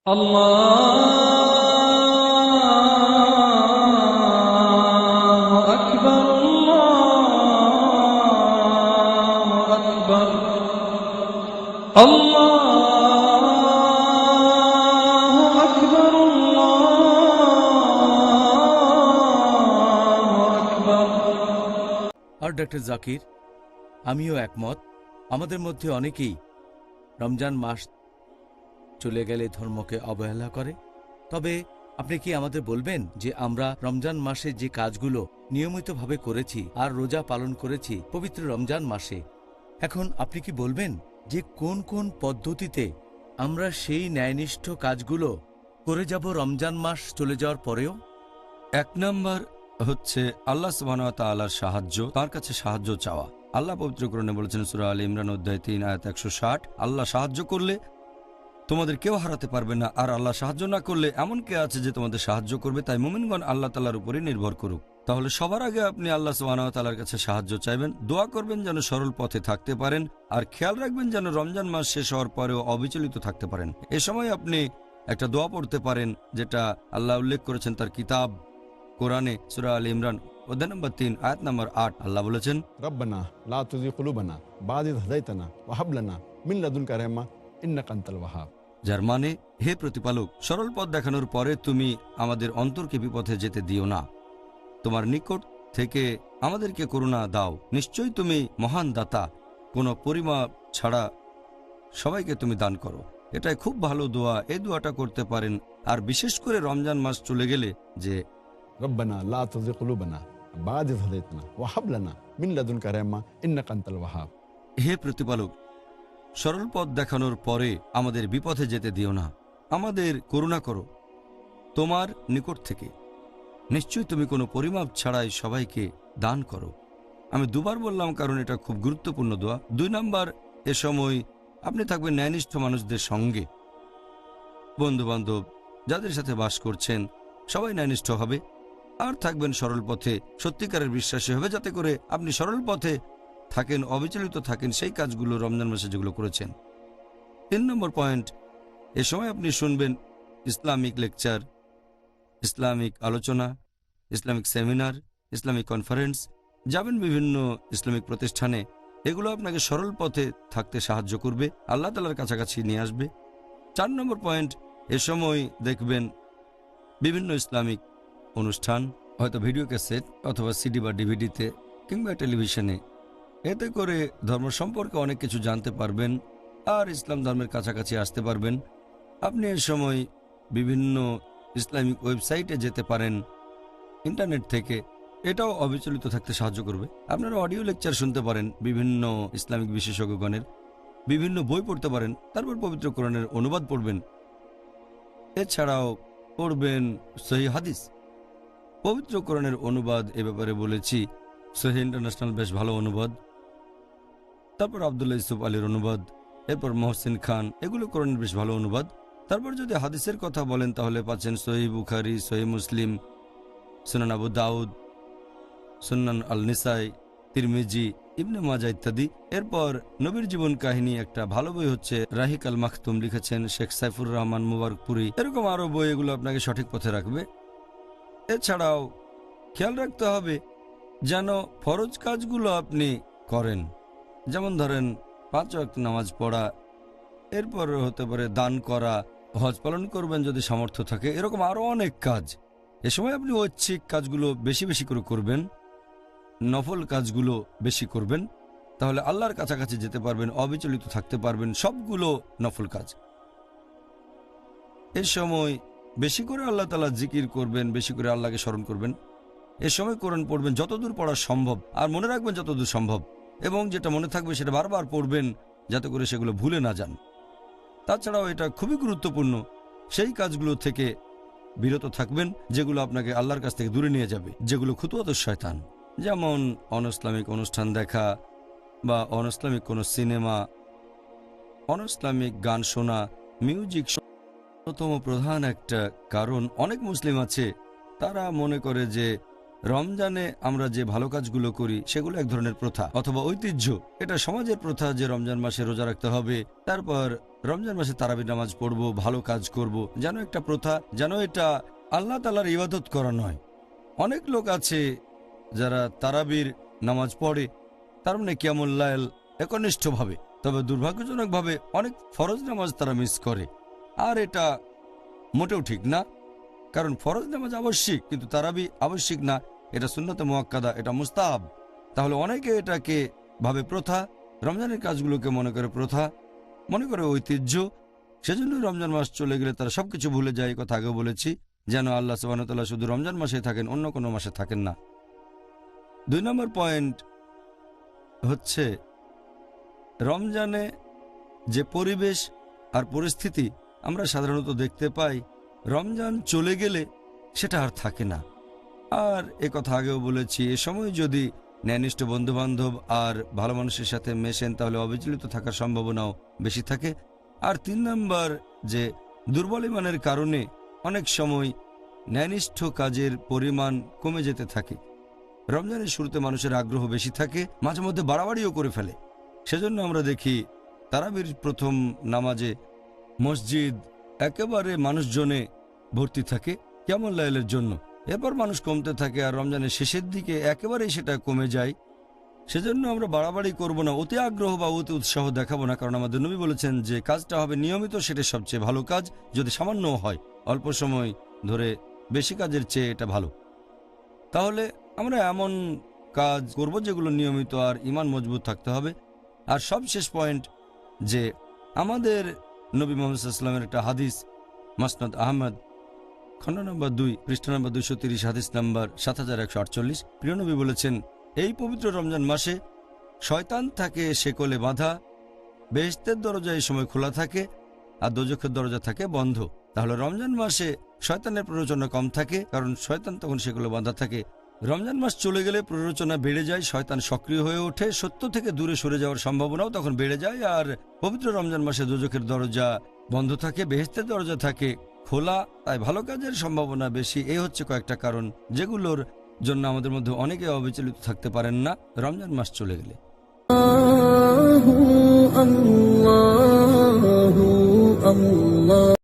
الله أكبر الله أكبر الله أكبر الله أكبر। আর doctor Zakir, আমিও একমত। আমাদের মধ্যে অনেকেই রমজান মাস চলে গেলে ধর্মকে অবহেলা করে। তবে আপনি কি আমাদের বলবেন যে আমরা রমজান মাসে যে কাজগুলো নিয়মিতভাবে করেছি আর রোজা পালন করেছি পবিত্র রমজান মাসে, এখন আপনি কি বলবেন যে কোন কোন পদ্ধতিতে আমরা সেই ন্যায়নিষ্ঠ কাজগুলো করে যাব রমজান মাস চলে যাওয়ার পরেও? এক নম্বর হচ্ছে আল্লাহ সুবহানাহু ওয়া তাআলার সাহায্য, তার কাছে সাহায্য চাওয়া। আল্লাহ পবিত্র কোরআনে বলেছেন সূরা আলে ইমরান অধ্যায় ৩ আয়াত ১৬০, আল্লাহ সাহায্য করলে তোমাদের কেউ হারাতে পারবে না, আর আল্লাহ সাহায্য না করলে এমন কে আছে যে তোমাদের সাহায্য করবে। তাই মুমিনগণ আল্লাহ তাআলার উপরই নির্ভর করুক। তাহলে সবার আগে আপনি আল্লাহ সুবহানাহু ওয়া তাআলার কাছে সাহায্য চাইবেন, দোয়া করবেন যেন সরল পথে থাকতে পারেন, আর খেয়াল রাখবেন যেন রমজান মাস শেষ হওয়ার পরেও অবিচলিত থাকতে পারেন। এ সময় আপনি একটা দোয়া পড়তে পারেন যেটা আল্লাহ উল্লেখ করেছেন তার কিতাব কোরআনে সূরা আলে ইমরান অধ্যায় নম্বর ৩ আয়াত নম্বর ৮। আল্লাহ বলেছেন, রব্বানা লা তুযিগ কুলুবানা বা'দা ইয হাদাইতানা ওয়া হাব লানা মিন লাদুনকা রাহমা ইন্নাকা আনতাল ওয়াহ্হাব। যার মানে, হে প্রতিপালক, সরল পথ দেখানোর পরে তুমি আমাদের অন্তরকে বিপথে যেতে দিও না, তোমার নিকট থেকে আমাদেরকে করুণা দাও, নিশ্চয়ই তুমি মহান দাতা, কোনো পরিমাপ ছাড়া সবাইকে তুমি দান করো। এটাই খুব ভালো দোয়া, এই দোয়াটা করতে পারেন। আর বিশেষ করে রমজান মাস চলে গেলে যে রব্বানা লা তুযিগ কুলুবানা বা'দা ইয হাদাইতানা ওয়া হাব লানা মিন লাদুনকা রাহমা ইন্নাকা আনতাল ওয়াহ্হাব। হে প্রতিপালক, সরল পথ দেখানোর পরে আমাদের বিপথে যেতে দিও না, আমাদের করুণা করো তোমার নিকট থেকে, নিশ্চয়ই তুমি কোনো পরিমাপ ছাড়াই সবাইকে দান করো। আমি দুবার বললাম কারণ এটা খুব গুরুত্বপূর্ণ দোয়া। ২ নম্বর, এ সময় আপনি থাকবেন ন্যায়নিষ্ঠ মানুষদের সঙ্গে, বন্ধুবান্ধব যাদের সাথে বাস করছেন সবাই ন্যায়নিষ্ঠ হবে, আর থাকবেন সরল পথে, সত্যিকারের বিশ্বাসী হবে, যাতে করে আপনি সরল পথে থাকেন, অবিচলিত থাকেন সেই কাজগুলো রমজান মাসে যেগুলো করেছেন। ৩ নম্বর পয়েন্ট, এ সময় আপনি শুনবেন ইসলামিক লেকচার, ইসলামিক আলোচনা, ইসলামিক সেমিনার, ইসলামিক কনফারেন্স, যাবেন বিভিন্ন ইসলামিক প্রতিষ্ঠানে। এগুলো আপনাকে সরল পথে থাকতে সাহায্য করবে, আল্লাহ তাআলার কাছাকাছি নিয়ে আসবে। ৪ নম্বর পয়েন্ট, এ সময় দেখবেন বিভিন্ন ইসলামিক অনুষ্ঠান, হয়তো ভিডিও ক্যাসেট অথবা সিডি বা ডিভিডিতে কিংবা টেলিভিশনে। এতে করে ধর্ম সম্পর্কে অনেক কিছু জানতে পারবেন আর ইসলাম ধর্মের কাছাকাছি আসতে পারবেন। আপনি এ সময় বিভিন্ন ইসলামিক ওয়েবসাইটে যেতে পারেন ইন্টারনেট থেকে, এটাও অবিচলিত থাকতে সাহায্য করবে। আপনারা অডিও লেকচার শুনতে পারেন বিভিন্ন ইসলামিক বিশেষজ্ঞগণের, বিভিন্ন বই পড়তে পারেন, তারপর পবিত্র কোরআনের অনুবাদ পড়বেন। এছাড়াও পড়বেন সহিহ হাদিস, পবিত্র কোরআনের অনুবাদ। এ ব্যাপারে বলেছি সহিহ ইন্টারন্যাশনাল বেশ ভালো অনুবাদ, তারপর আব্দুল্লাহ ইউসুফ আলীর অনুবাদ, এরপর মহসিন খান, এগুলো কোরআনের বেশ ভালো অনুবাদ। তারপর যদি হাদিসের কথা বলেন তাহলে পাচ্ছেন সহিহ বুখারী, সহিহ মুসলিম, সুনান আবু দাউদ, সুনান আল নিসাই, তিরমিজি, ইবনে মাজাহ ইত্যাদি। এরপর নবীর জীবন কাহিনী একটা ভালো বই হচ্ছে রাহিক আল মাখতুম, লিখেছেন শেখ সাইফুর রহমান মুবারকপুরি। এরকম আরও বই, এগুলো আপনাকে সঠিক পথে রাখবে। এছাড়াও খেয়াল রাখতে হবে যেন ফরজ কাজগুলো আপনি করেন, যেমন ধরেন ৫ ওয়াক্ত নামাজ পড়া, এরপর হতে পারে দান করা, হজ পালন করবেন যদি সামর্থ্য থাকে, এরকম আরও অনেক কাজ। এ সময় আপনি ঐচ্ছিক কাজগুলো বেশি বেশি করে করবেন, নফল কাজগুলো বেশি করবেন, তাহলে আল্লাহর কাছাকাছি যেতে পারবেন, অবিচলিত থাকতে পারবেন, সবগুলো নফল কাজ। এ সময় বেশি করে আল্লাহ তাআলা জিকির করবেন, বেশি করে আল্লাহকে স্মরণ করবেন। এ সময় কোরআন পড়বেন যতদূর পড়া সম্ভব, আর মনে রাখবেন যতদূর সম্ভব, এবং যেটা মনে থাকবে সেটা বারবার পড়বেন যাতে করে সেগুলো ভুলে না যান। তাছাড়াও এটা খুবই গুরুত্বপূর্ণ, সেই কাজগুলো থেকে বিরত থাকবেন যেগুলো আপনাকে আল্লাহর কাছ থেকে দূরে নিয়ে যাবে, যেগুলো খুতুয়াতুশ শয়তান, যেমন অনইসলামিক অনুষ্ঠান দেখা বা অনইসলামিক কোনো সিনেমা, অনইসলামিক গান শোনা, মিউজিক। অন্যতম প্রধান একটা কারণ, অনেক মুসলিম আছে তারা মনে করে যে রমজানে আমরা যে ভালো কাজগুলো করি সেগুলো এক ধরনের প্রথা অথবা ঐতিহ্য। এটা সমাজের প্রথা যে রমজান মাসে রোজা রাখতে হবে, তারপর রমজান মাসে তারাবির নামাজ পড়ব, ভালো কাজ করব, যেন একটা প্রথা, যেন এটা আল্লাহ তাআলার ইবাদত করা নয়। অনেক লোক আছে যারা তারাবির নামাজ পড়ে, তার মানে কিয়ামুল লাইল একনিষ্ঠভাবে, তবে দুর্ভাগ্যজনকভাবে অনেক ফরজ নামাজ তারা মিস করে। আর এটা মোটেও ঠিক না, কারণ ফরজ নামাজ আবশ্যিক কিন্তু তারাবি আবশ্যিক না, এটা সুন্নতে মুআক্কাদা, এটা মুস্তাহাব। তাহলে অনেকে এটাকে ভাবে প্রথা, রমজানের কাজগুলোকে মনে করে প্রথা, মনে করে ঐতিহ্য। সেজন্য রমজান মাস চলে গেলে তারা সবকিছু ভুলে যায়। এই কথা আগে বলেছি, যেন আল্লাহ সুবহানাহু ওয়া তাআলা শুধু রমজান মাসে থাকেন, অন্য কোনো মাসে থাকেন না। 2 নম্বর পয়েন্ট হচ্ছে রমজানে যে পরিবেশ আর পরিস্থিতি আমরা সাধারণত দেখতে পাই, রমজান চলে গেলে সেটা আর থাকে না। আর কথা আগেও বলেছি, এ সময় যদি ন্যায়নিষ্ঠ বন্ধুবান্ধব আর ভালো মানুষের সাথে মেশেন তাহলে অবিচলিত থাকার সম্ভাবনাও বেশি থাকে। আর 3 নম্বর, যে দুর্বল ইমানের কারণে অনেক সময় ন্যায়নিষ্ঠ কাজের পরিমাণ কমে যেতে থাকে। রমজানের শুরুতে মানুষের আগ্রহ বেশি থাকে, মাঝে মধ্যে বাড়াবাড়িও করে ফেলে। সেজন্য আমরা দেখি তারাবির প্রথম নামাজে মসজিদ একেবারে মানুষজনে ভর্তি থাকে কিয়ামুল লাইলের জন্য। এরপর মানুষ কমতে থাকে আর রমজানের শেষের দিকে একেবারেই সেটা কমে যায়। সেজন্য আমরা বাড়াবাড়ি করব না, অতি আগ্রহ বা অতি উৎসাহ দেখাবো না, কারণ আমাদের নবী বলেছেন যে কাজটা হবে নিয়মিত, সেটা সবচেয়ে ভালো কাজ। যদি সামান্য হয়, অল্প সময় ধরে বেশি কাজের চেয়ে এটা ভালো। তাহলে আমরা এমন কাজ করব যেগুলো নিয়মিত আর ঈমান মজবুত থাকতে হবে। আর সবশেষ পয়েন্ট, যে আমাদের নবী মুহাম্মদ সাল্লাল্লাহু আলাইহি ওয়াসাল্লামের একটা হাদিস, মাসনাদ আহমদ, খণ্ড নম্বর 2, পৃষ্ঠা নম্বর 230, হাদিস নম্বর 7148। প্রিয় নবী বলেছেন, এই পবিত্র রমজান মাসে শয়তান থাকে শেকলে বাঁধা, বেহেশতের দরজা এই সময় খোলা থাকে আর দোজখের দরজা থাকে বন্ধ। তাহলে রমজান মাসে শয়তানের প্ররোচনা কম থাকে, কারণ শয়তান তখন শেকলে বাঁধা থাকে। রমজান মাস চলে গেলে প্ররোচনা বেড়ে যায়, শয়তান সক্রিয় হয়ে ওঠে, সত্য থেকে দূরে সরে যাওয়ার সম্ভাবনাও তখন বেড়ে যায়। আর পবিত্র রমজান মাসে দোজখের দরজা বন্ধ থাকে, বেহেশতের দরজা থাকে খোলা, তাই ভালো কাজের সম্ভাবনা বেশি। এই হচ্ছে কয়েকটা কারণ যেগুলোর জন্য আমাদের মধ্যে অনেকে অবিচলিত থাকতে পারেন না রমজান মাস চলে গেলে। আল্লাহু আল্লাহু আল্লাহ।